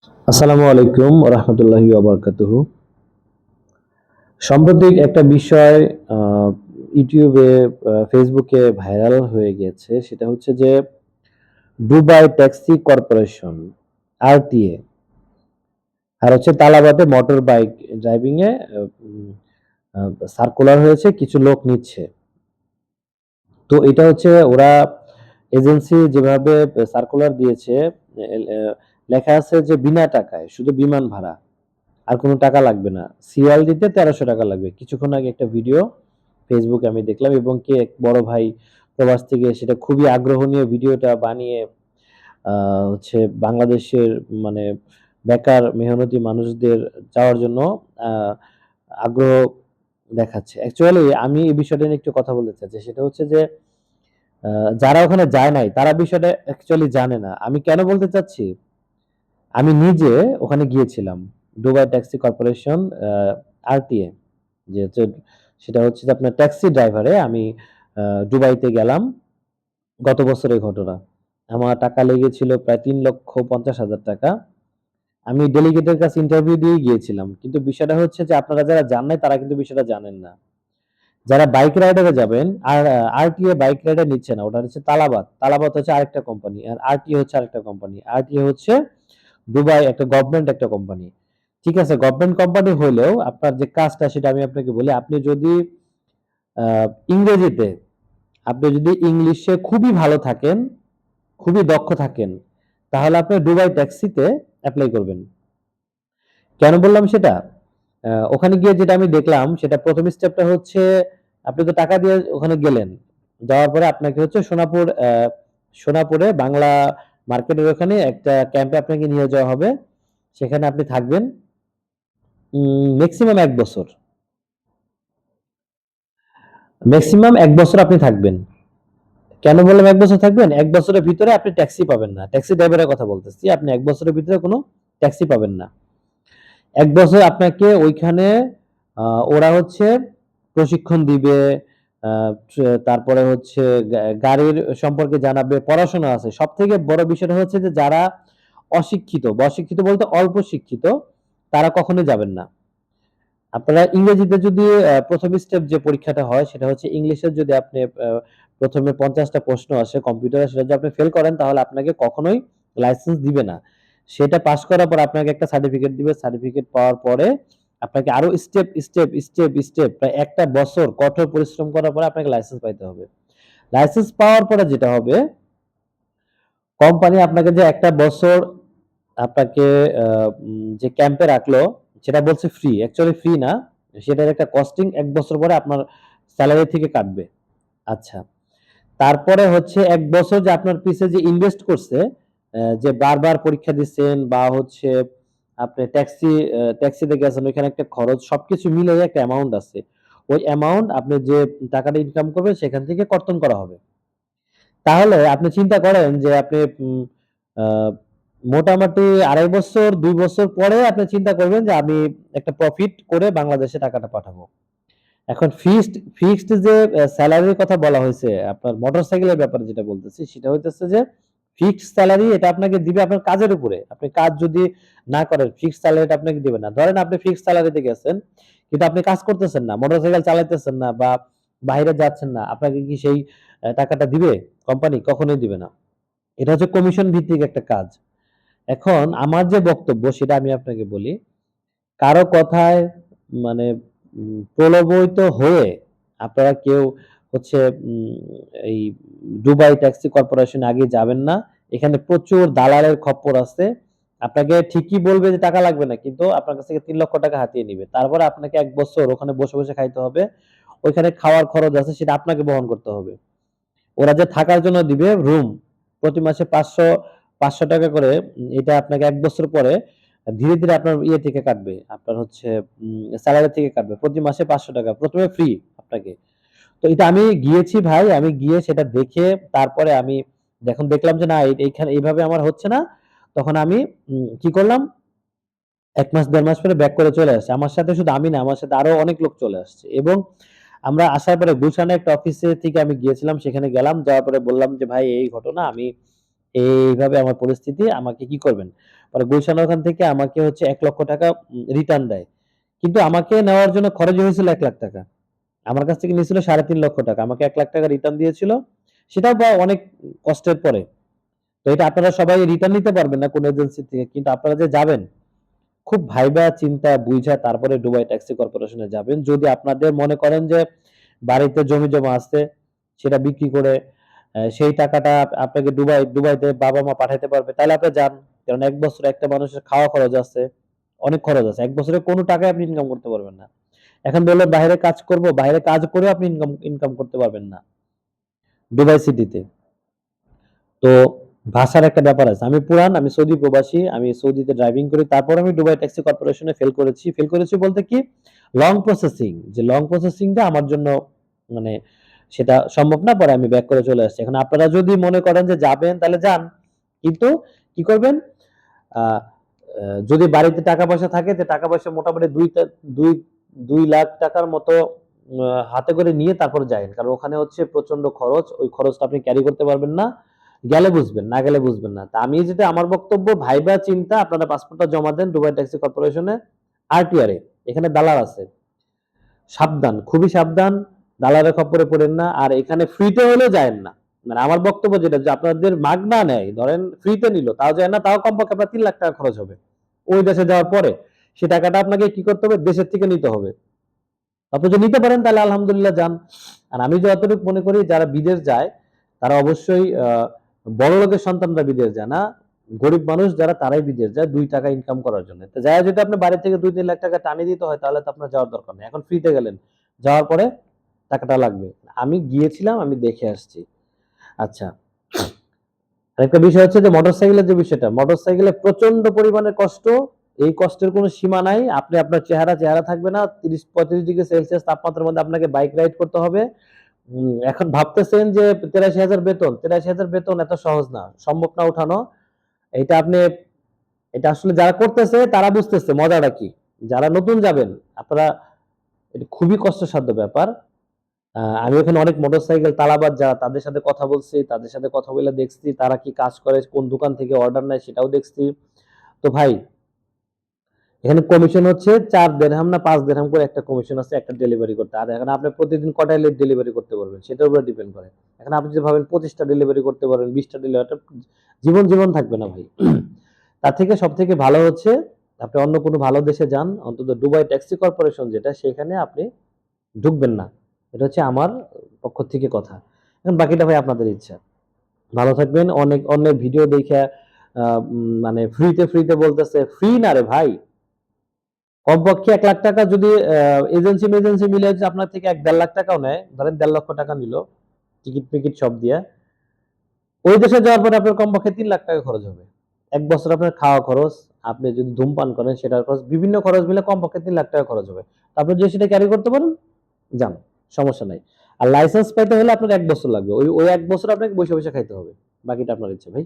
আসসালামু আলাইকুম রহমতুল্লাহি ওয়াবারাকাতুহু। সাম্প্রতিক একটা বিষয় আহ, ইউটিউবে ফেসবুকে ভাইরাল হয়ে গেছে, সেটা হচ্ছে যে দুবাই ট্যাক্সি কর্পোরেশন আরটিএ আর হচ্ছে তালাবাদে মোটর বাইক ড্রাইভিং এ সার্কুলার হয়েছে, কিছু লোক নিচ্ছে। তো এটা হচ্ছে ওরা এজেন্সি যেভাবে সার্কুলার দিয়েছে, লেখা আছে যে বিনা টাকায় শুধু বিমান ভাড়া, আর কোনো টাকা লাগবে না। সিরিয়াল দিতে 1300 টাকা লাগবে। কিছুক্ষণ আগে একটা ভিডিও ফেসবুকে আমি দেখলাম, এবং কে এক বড় ভাই প্রবাস থেকে সেটা খুবই আগ্রহ নিয়ে ভিডিওটা বানিয়ে হচ্ছে বাংলাদেশের মানে বেকার মেহনতি মানুষদের যাওয়ার জন্য আহ, আগ্রহ দেখাচ্ছে। অ্যাকচুয়ালি আমি এই বিষয়টা নিয়ে একটু কথা বলতে চাচ্ছি, সেটা হচ্ছে যে যারা ওখানে যায় নাই তারা বিষয়টা অ্যাকচুয়ালি জানে না। আমি কেন বলতে চাচ্ছি, আমি নিজে ওখানে গিয়েছিলাম। দুবাই ট্যাক্সি কর্পোরেশন আরটিএ, যে হচ্ছে সেটা হচ্ছে যে আপনার ট্যাক্সি ড্রাইভারে আমি দুবাইতে গেলাম। গত বছরের ঘটনা। আমার টাকা লেগেছিল প্রায় 3,50,000 টাকা। আমি ডেলিগেটের কাছে ইন্টারভিউ দিয়ে গিয়েছিলাম, কিন্তু বিষয়টা হচ্ছে যে আপনারা যারা জান নাই তারা কিন্তু বিষয়টা জানেন না। যারা বাইক রাইডারে যাবেন, আর আরটিএ বাইক রাইডার নিচ্ছে না, ওটা হচ্ছে তালাবাদ। তালাবাদ হচ্ছে আরেকটা কোম্পানি, আর আরটিএ হচ্ছে আরেকটা কোম্পানি। আরটিএ হচ্ছে দুবাই একটা গভর্নমেন্ট একটা কোম্পানি। ঠিক আছে, গভর্নমেন্ট কোম্পানি হলেও আপনার যে কাজটা সেটা আমি আপনাকে বলি। আপনি যদি ইংরেজিতে, আপনি যদি ইংলিশে খুবই ভালো থাকেন, খুবই দক্ষ থাকেন, তাহলে আপনি দুবাই ট্যাক্সিতে অ্যাপ্লাই করবেন। কেন বললাম সেটা, ওখানে গিয়ে যেটা আমি দেখলাম, সেটা প্রথম স্টেপটা হচ্ছে আপনি তো টাকা দিয়ে ওখানে গেলেন, যাওয়ার পরে আপনাকে হচ্ছে সোনাপুর সোনাপুরে বাংলা মার্কেটের ওখানে একটা ক্যাম্পে আপনাকে নিয়ে যাওয়া হবে। সেখানে আপনি থাকবেন ম্যাক্সিমাম 1 বছর। ম্যাক্সিমাম 1 বছর আপনি থাকবেন। কেন বললাম 1 বছর থাকবেন? 1 বছরের ভিতরে আপনি ট্যাক্সি পাবেন না। ট্যাক্সি ড্রাইভারের কথা বলতেছি। আপনি 1 বছরের ভিতরে কোনো ট্যাক্সি পাবেন না। 1 বছর আপনাকে ওইখানে ওরা হচ্ছে প্রশিক্ষণ দিবে। তারপরে হচ্ছে গাড়ির সম্পর্কে জানাবে, পড়াশোনা আছে। সবথেকে বড় বিষয়টা হচ্ছে যে যারা অশিক্ষিত বা অশিক্ষিত বলতে অল্প শিক্ষিত, তারা কখনোই যাবেন না। আপনারা ইংরেজিতে যদি প্রথম স্টেপ যে পরীক্ষাটা হয় সেটা হচ্ছে ইংলিশের, যদি আপনি প্রথমে 50টা প্রশ্ন আসে কম্পিউটারে, সেটা যদি আপনি ফেল করেন তাহলে আপনাকে কখনোই লাইসেন্স দিবে না। সেটা পাস করার পর আপনাকে একটা সার্টিফিকেট দিবে। সার্টিফিকেট পাওয়ার পরে আপনাকে আরো স্টেপ স্টেপ স্টেপ স্টেপ প্রায় 1 বছর কঠোর পরিশ্রম করার পরে আপনাকে লাইসেন্স পাইতে হবে। লাইসেন্স পাওয়ার পরে যেটা হবে, কোম্পানি আপনাকে যে 1 বছর আপনাকে যে ক্যাম্পে রাখলো, সেটা বলছে ফ্রি, অ্যাকচুয়ালি ফ্রি না। সেটার একটা কস্টিং 1 বছর পরে আপনার স্যালারি থেকে কাটবে। আচ্ছা, তারপরে হচ্ছে 1 বছর যে আপনার পিছে যে ইনভেস্ট করছে, যে বারবার পরীক্ষা দিচ্ছেন বা হচ্ছে আপনি ট্যাক্সিতে গেছেন, ওইখানে একটা খরচ, সবকিছু মিলে একটা অ্যামাউন্ট আছে। ওই অ্যামাউন্ট আপনি যে টাকাটা ইনকাম করবেন সেখান থেকে কর্তন করা হবে। তাহলে আপনি চিন্তা করেন যে আপনি আহ, মোটামুটি 2.5 বছর 2 বছর পরে আপনি চিন্তা করবেন যে আমি একটা প্রফিট করে বাংলাদেশে টাকাটা পাঠাবো। এখন ফিক্সড যে স্যালারির কথা বলা হয়েছে, আপনার মোটরসাইকেলের ব্যাপারে যেটা বলতেছি, সেটা হইতেছে যে ফিক্সড স্যালারি এটা আপনাকে দিবে আপনার কাজের উপরে। আপনি কাজ যদি না করেন, ফিক্সড স্যালারিটা আপনাকে দিবে না। ধরেন আপনি ফিক্সড স্যালারিতে গেছেন, কিন্তু আপনি কাজ করতেছেন না, মোটরসাইকেল চালাইতেছেন না বা বাইরে যাচ্ছেন না, আপনাকে কি সেই টাকাটা দিবে কোম্পানি? কখনোই দিবে না। এটা হচ্ছে কমিশন ভিত্তিক একটা কাজ। এখন আমার যে বক্তব্য সেটা আমি আপনাকে বলি, কারো কথায় মানে প্রলোভিত হয়ে আপনারা কেউ হচ্ছে উম, এই দুবাই ট্যাক্সি কর্পোরেশন আগে যাবেন না। এখানে প্রচুর দালালের খপ্পর আছে। আপনাকে ঠিকই বলবে যে টাকা লাগবে না, কিন্তু আপনার কাছ থেকে 3 লক্ষ টাকা হাতিয়ে নিবে। তারপরে আপনাকে 1 বছর ওখানে বসে বসে খাইতে হবে। ওইখানে খাওয়ার খরচ আছে, সেটা আপনাকে বহন করতে হবে। ওরা যে থাকার জন্য দিবে রুম, প্রতি মাসে 500 টাকা করে, এটা আপনাকে 1 বছর পরে ধীরে ধীরে আপনার ইয়ে থেকে কাটবে, আপনার হচ্ছে স্যালারি থেকে কাটবে। প্রতি মাসে 500 টাকা প্রথমে ফ্রি আপনাকে। তো এটা আমি গিয়েছি ভাই, আমি গিয়ে সেটা দেখে তারপরে আমি যখন দেখলাম যে না এইখানে এইভাবে আমার হচ্ছে না, তখন আমি কি করলাম, 1 মাস 1.5 মাস পরে ব্যাক করে চলে আসছে। আমার সাথে শুধু আমি না, আমার সাথে আরো অনেক লোক চলে আসছে। এবং আমরা আসার পরে গুলশানে একটা অফিসে থেকে আমি গিয়েছিলাম, সেখানে গেলাম, যাওয়ার পরে বললাম যে ভাই এই ঘটনা, আমি এইভাবে আমার পরিস্থিতি, আমাকে কি করবেন? পরে গুলশান ওখান থেকে আমাকে হচ্ছে 1 লক্ষ টাকা রিটার্ন দেয়, কিন্তু আমাকে নেওয়ার জন্য খরচ হয়েছিল 1 লাখ টাকা। আমার কাছ থেকে নিয়েছিল 3.5 লক্ষ টাকা, আমাকে 1 লাখ টাকা রিটার্ন দিয়েছিল, সেটাও অনেক কষ্টের পরে। তো এটা আপনারা সবাই রিটার্ন নিতে পারবেন না কোন এজেন্সি থেকে, কিন্তু আপনারা যে যাবেন খুব ভাইবা চিন্তা বুঝা তারপরে দুবাই ট্যাক্সি কর্পোরেশনে যাবেন। যদি আপনাদের মনে করেন যে বাড়িতে জমি জমা আছে, সেটা বিক্রি করে সেই টাকাটা আপনাকে দুবাইতে বাবা মা পাঠাতে পারবে, তাহলে আপনি যান। কারণ 1 বছরে একটা মানুষের খাওয়া খরচ আছে, অনেক খরচ আছে। 1 বছরে কোনো টাকায় আপনি ইনকাম করতে পারবেন না। এখন বললেন বাইরে কাজ করব, বাইরে কাজ করে আপনি ইনকাম করতে পারবেন না দুবাই সিটিতে। তো ভাষার একটা ব্যাপার আছে। আমি পুরান, আমি সৌদি প্রবাসী, আমি সৌদিতে ড্রাইভিং করি, তারপর আমি দুবাই ট্যাক্সি কর্পোরেশনে ফেল করেছি বলতে কি, লং প্রসেসিং, যে লং প্রসেসিংটা আমার জন্য মানে সেটা সম্ভব না, পরে আমি ব্যাক করে চলে আসছি। এখন আপনারা যদি মনে করেন যে যাবেন তাহলে যান, কিন্তু কি করবেন, আহ, যদি বাড়িতে টাকা পয়সা থাকে, তো টাকা পয়সা মোটামুটি দুই 2 লাখ টাকার মতো হাতে করে নিয়ে তারপর যায়েন, কারণ ওখানে হচ্ছে প্রচন্ড খরচ, ওই খরচটা আপনি ক্যারি করতে পারবেন না। গেলে বুঝবেন, না গেলে বুঝবেন না। তা আমি যেটা, আমার বক্তব্য, ভাইবা চিন্তা আপনারা পাসপোর্টটা জমা দেন দুবাই ট্যাক্সি কর্পোরেশনে, আরটিআর এ। এখানে দালাল আছে, সাবধান, খুবই সাবধান, দালালের খপ্পরে পড়েন না। আর এখানে ফ্রিতে হলেও যায়েন না। মানে আমার বক্তব্য যেটা, যে আপনাদের মাগনা নেয়, ধরেন ফ্রিতে নিল, তাও যায় না, তাও কমপক্ষে আপনার 3 লাখ টাকা খরচ হবে ওই দেশে যাওয়ার পরে। সে টাকাটা আপনাকে কি করতে হবে, দেশের থেকে নিতে হবে। আপনি যদি নিতে পারেন তাহলে আলহামদুলিল্লাহ যান। আর আমি যতটুকু মনে করি, যারা বিদেশ যায় তারা অবশ্যই বড় লোকের সন্তানরা বিদেশ যায় না, গরিব মানুষ যারা তারাই বিদেশ যায় 2 টাকা ইনকাম করার জন্য। তো যায় যদি আপনি বাড়ি থেকে 2-3 লাখ টাকা টানিয়ে দিতে হয়, তাহলে তো আপনার যাওয়ার দরকার নেই। এখন ফ্রিতে গেলেন, যাওয়ার পরে টাকাটা লাগবে। আমি গিয়েছিলাম, আমি দেখে আসছি। আচ্ছা, আরেকটা বিষয় হচ্ছে যে মোটরসাইকেলের যে বিষয়টা, মোটরসাইকেলে প্রচন্ড পরিমাণে কষ্ট। এই কষ্টের কোনো সীমা নাই। আপনি, আপনার চেহারা থাকবে না, 30-35 ডিগ্রি সেলসিয়াস তাপমাত্রার মধ্যে আপনাকে বাইক রাইড করতে হবে। এখন ভাবতেছেন যে 83,000 বেতন, 83,000 বেতন এত সহজ না, সম্ভব না উঠানো। এটা আপনি, এটা আসলে যারা করতেছে তারা বুঝতেছে মজাটা কি। যারা নতুন যাবেন আপনারা, এটা খুবই কষ্টসাধ্য ব্যাপার। আমি ওখানে অনেক মোটরসাইকেল তালাবাজ যারা, তাদের সাথে কথা বলছি, তাদের সাথে কথা বলে দেখছি তারা কি কাজ করে, কোন দোকান থেকে অর্ডার নেয় সেটাও দেখছি। তো ভাই, এখানে কমিশন হচ্ছে 4 দিরহাম না 5 দিরহাম করে একটা কমিশন আছে একটা ডেলিভারি করতে। আর এখন আপনি প্রতিদিন কটায় লেট ডেলিভারি করতে পারবেন সেটার উপর ডিপেন্ড করে। এখন আপনি যদি ভাবেন 25টা ডেলিভারি করতে পারবেন, 20টা ডেলিভারি, জীবন থাকবে না ভাই। তার থেকে সব থেকে ভালো হচ্ছে আপনি অন্য কোনো ভালো দেশে যান, অন্তত দুবাই ট্যাক্সি কর্পোরেশন যেটা, সেখানে আপনি ঢুকবেন না। এটা হচ্ছে আমার পক্ষ থেকে কথা। এখন বাকিটা ভাই আপনাদের ইচ্ছা। ভালো থাকবেন। অনেক অন্যের ভিডিও দেখে মানে ফ্রিতে বলতেছে, ফ্রি না রে ভাই। কমপক্ষে 1 লাখ টাকা যদি এজেন্সি মিলে যদি আপনার থেকে 1-1.5 লাখ টাকাও নেয়, ধরেন 1.5 লক্ষ টাকা নিল টিকিট ফিকিট সব দিয়ে, ওই দেশে যাওয়ার পরে আপনার কমপক্ষে 3 লাখ টাকা খরচ হবে। 1 বছর আপনার খাওয়া খরচ, আপনি যদি ধূমপান করেন সেটার খরচ, বিভিন্ন খরচ মিলে কমপক্ষে 3 লাখ টাকা খরচ হবে। আপনি যদি সেটা ক্যারি করতে পারেন, যান, সমস্যা নাই। আর লাইসেন্স পাইতে হলে আপনার 1 বছর লাগবে। ওই 1 বছর আপনাকে বসে খাইতে হবে। বাকিটা আপনার ইচ্ছা ভাই।